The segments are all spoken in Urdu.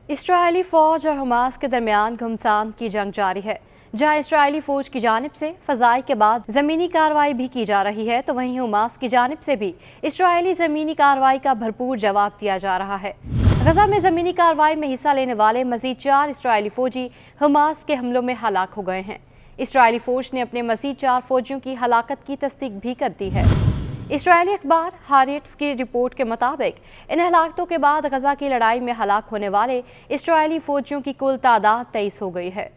اسرائیلی فوج اور حماس کے درمیان گھمسان کی جنگ جاری ہے، جہاں اسرائیلی فوج کی جانب سے فضائی کے بعد زمینی کارروائی بھی کی جا رہی ہے، تو وہیں حماس کی جانب سے بھی اسرائیلی زمینی کارروائی کا بھرپور جواب دیا جا رہا ہے۔ غزہ میں زمینی کارروائی میں حصہ لینے والے مزید 4 اسرائیلی فوجی حماس کے حملوں میں ہلاک ہو گئے ہیں۔ اسرائیلی فوج نے اپنے مزید 4 فوجیوں کی ہلاکت کی تصدیق بھی کر دی ہے۔ اسرائیلی اخبار ہاریٹس کی رپورٹ کے مطابق ان ہلاکتوں کے بعد غزہ کی لڑائی میں ہلاک ہونے والے اسرائیلی فوجیوں کی کل تعداد 23 ہو گئی ہے۔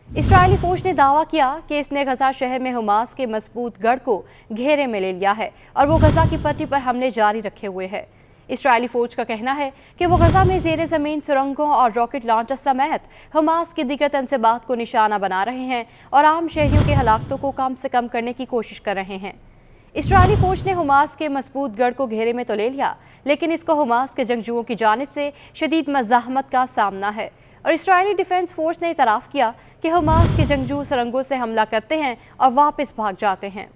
اسرائیلی فوج نے دعویٰ کیا کہ اس نے غزہ شہر میں حماس کے مضبوط گڑھ کو گھیرے میں لے لیا ہے اور وہ غزہ کی پٹی پر حملے جاری رکھے ہوئے ہے۔ اسرائیلی فوج کا کہنا ہے کہ وہ غزہ میں زیر زمین سرنگوں اور راکٹ لانچر سمیت حماس کی دیگر تنصیبات کو نشانہ بنا رہے ہیں اور عام شہریوں کی ہلاکتوں کو کم سے کم کرنے کی کوشش کر رہے ہیں۔ اسرائیلی فوج نے حماس کے مضبوط گڑھ کو گھیرے میں تو لے لیا، لیکن اس کو حماس کے جنگجوؤں کی جانب سے شدید مزاحمت کا سامنا ہے، اور اسرائیلی ڈیفنس فورس نے اعتراف کیا کہ حماس کے جنگجو سرنگوں سے حملہ کرتے ہیں اور واپس بھاگ جاتے ہیں۔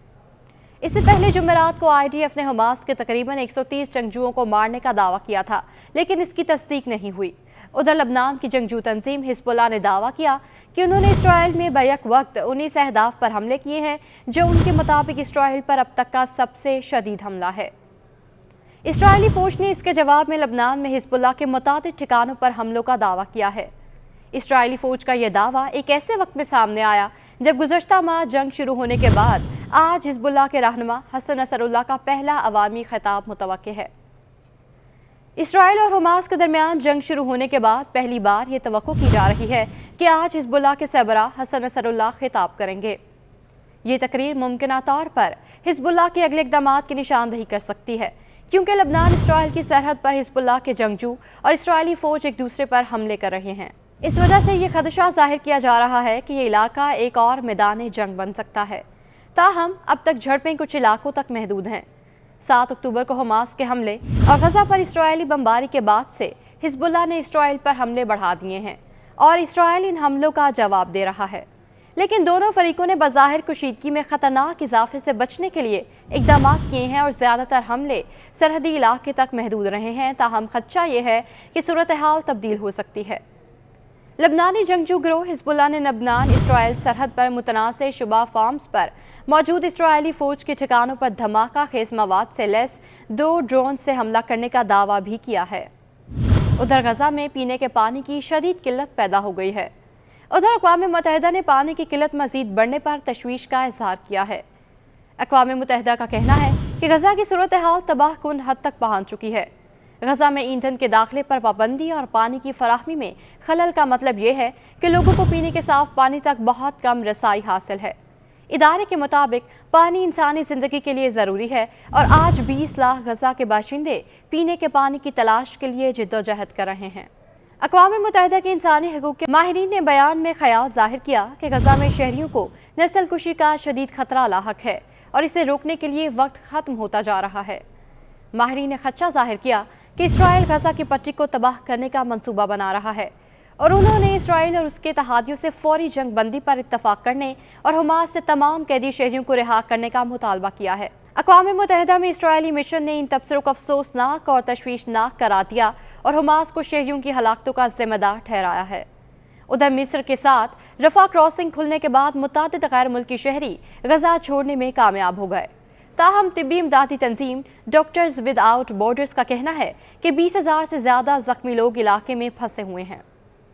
اس سے پہلے جمعرات کو IDF نے حماس کے تقریباً 130 جنگجوؤں کو مارنے کا دعویٰ کیا تھا، لیکن اس کی تصدیق نہیں ہوئی۔ ادھر لبنان کی جنگجو تنظیم حزب اللہ نے دعویٰ کیا کہ انہوں نے اسرائیل میں بیک وقت 19 اہداف پر حملے کیے ہیں، جو ان کے مطابق اسرائیل پر اب تک کا سب سے شدید حملہ ہے۔ اسرائیلی فوج نے اس کے جواب میں لبنان میں حزب اللہ کے متعدد ٹھکانوں پر حملوں کا دعویٰ کیا ہے۔ اسرائیلی فوج کا یہ دعویٰ ایک ایسے وقت میں سامنے آیا جب گزشتہ ماہ جنگ شروع ہونے کے بعد آج حزب اللہ کے رہنما حسن نصر اللہ کا پہلا عوامی خطاب متوقع ہے۔ اسرائیل اور حماس کے درمیان جنگ شروع ہونے کے بعد پہلی بار یہ توقع کی جا رہی ہے کہ آج حزب اللہ کے سربراہ حسن نصر اللہ خطاب کریں گے۔ یہ تقریر ممکنہ طور پر حزب اللہ کے اگلے اقدامات کی نشاندہی کر سکتی ہے، کیونکہ لبنان اسرائیل کی سرحد پر حزب اللہ کے جنگجو اور اسرائیلی فوج ایک دوسرے پر حملے کر رہے ہیں۔ اس وجہ سے یہ خدشہ ظاہر کیا جا رہا ہے کہ یہ علاقہ ایک اور میدان جنگ بن سکتا ہے۔ تاہم اب تک جھڑپیں کچھ علاقوں تک محدود ہیں۔ 7 اکتوبر کو حماس کے حملے اور غزہ پر اسرائیلی بمباری کے بعد سے حزب اللہ نے اسرائیل پر حملے بڑھا دیے ہیں اور اسرائیل ان حملوں کا جواب دے رہا ہے، لیکن دونوں فریقوں نے بظاہر کشیدگی میں خطرناک اضافے سے بچنے کے لیے اقدامات کیے ہیں اور زیادہ تر حملے سرحدی علاقے تک محدود رہے ہیں۔ تاہم خدشہ یہ ہے کہ صورتحال تبدیل ہو سکتی ہے۔ لبنانی جنگجو گروہ حزب اللہ نے لبنان اسرائیل سرحد پر متنازع شبہ فارمز پر موجود اسرائیلی فوج کے ٹھکانوں پر دھماکہ خیز مواد سے لیس 2 ڈرون سے حملہ کرنے کا دعویٰ بھی کیا ہے۔ ادھر غزہ میں پینے کے پانی کی شدید قلت پیدا ہو گئی ہے۔ ادھر اقوام متحدہ نے پانی کی قلت مزید بڑھنے پر تشویش کا اظہار کیا ہے۔ اقوام متحدہ کا کہنا ہے کہ غزہ کی صورتحال تباہ کن حد تک پہنچ چکی ہے۔ غزہ میں ایندھن کے داخلے پر پابندی اور پانی کی فراہمی میں خلل کا مطلب یہ ہے کہ لوگوں کو پینے کے صاف پانی تک بہت کم رسائی حاصل ہے۔ ادارے کے مطابق پانی انسانی زندگی کے لیے ضروری ہے اور آج 20 لاکھ غزہ کے باشندے پینے کے پانی کی تلاش کے لیے جدوجہد کر رہے ہیں۔ اقوام متحدہ کے انسانی حقوق کے ماہرین نے بیان میں خیال ظاہر کیا کہ غزہ میں شہریوں کو نسل کشی کا شدید خطرہ لاحق ہے اور اسے روکنے کے لیے وقت ختم ہوتا جا رہا ہے۔ ماہرین نے خدشہ ظاہر کیا کہ اسرائیل غزہ کی پٹی کو تباہ کرنے کا منصوبہ بنا رہا ہے، اور انہوں نے اسرائیل اور اس کے اتحادیوں سے فوری جنگ بندی پر اتفاق کرنے اور حماس سے تمام قیدی شہریوں کو رہا کرنے کا مطالبہ کیا ہے۔ اقوام متحدہ میں اسرائیلی مشن نے ان تبصروں کو افسوسناک اور تشویشناک قرار دیا اور حماس کو شہریوں کی ہلاکتوں کا ذمہ دار ٹھہرایا ہے۔ ادھر مصر کے ساتھ رفح کراسنگ کھلنے کے بعد متعدد غیر ملکی شہری غزہ چھوڑنے میں کامیاب ہو گئے۔ تاہم طبی امدادی تنظیم ڈاکٹرز ود آؤٹ بارڈرز کا کہنا ہے کہ 20,000 سے زیادہ زخمی لوگ علاقے میں پھنسے ہوئے ہیں۔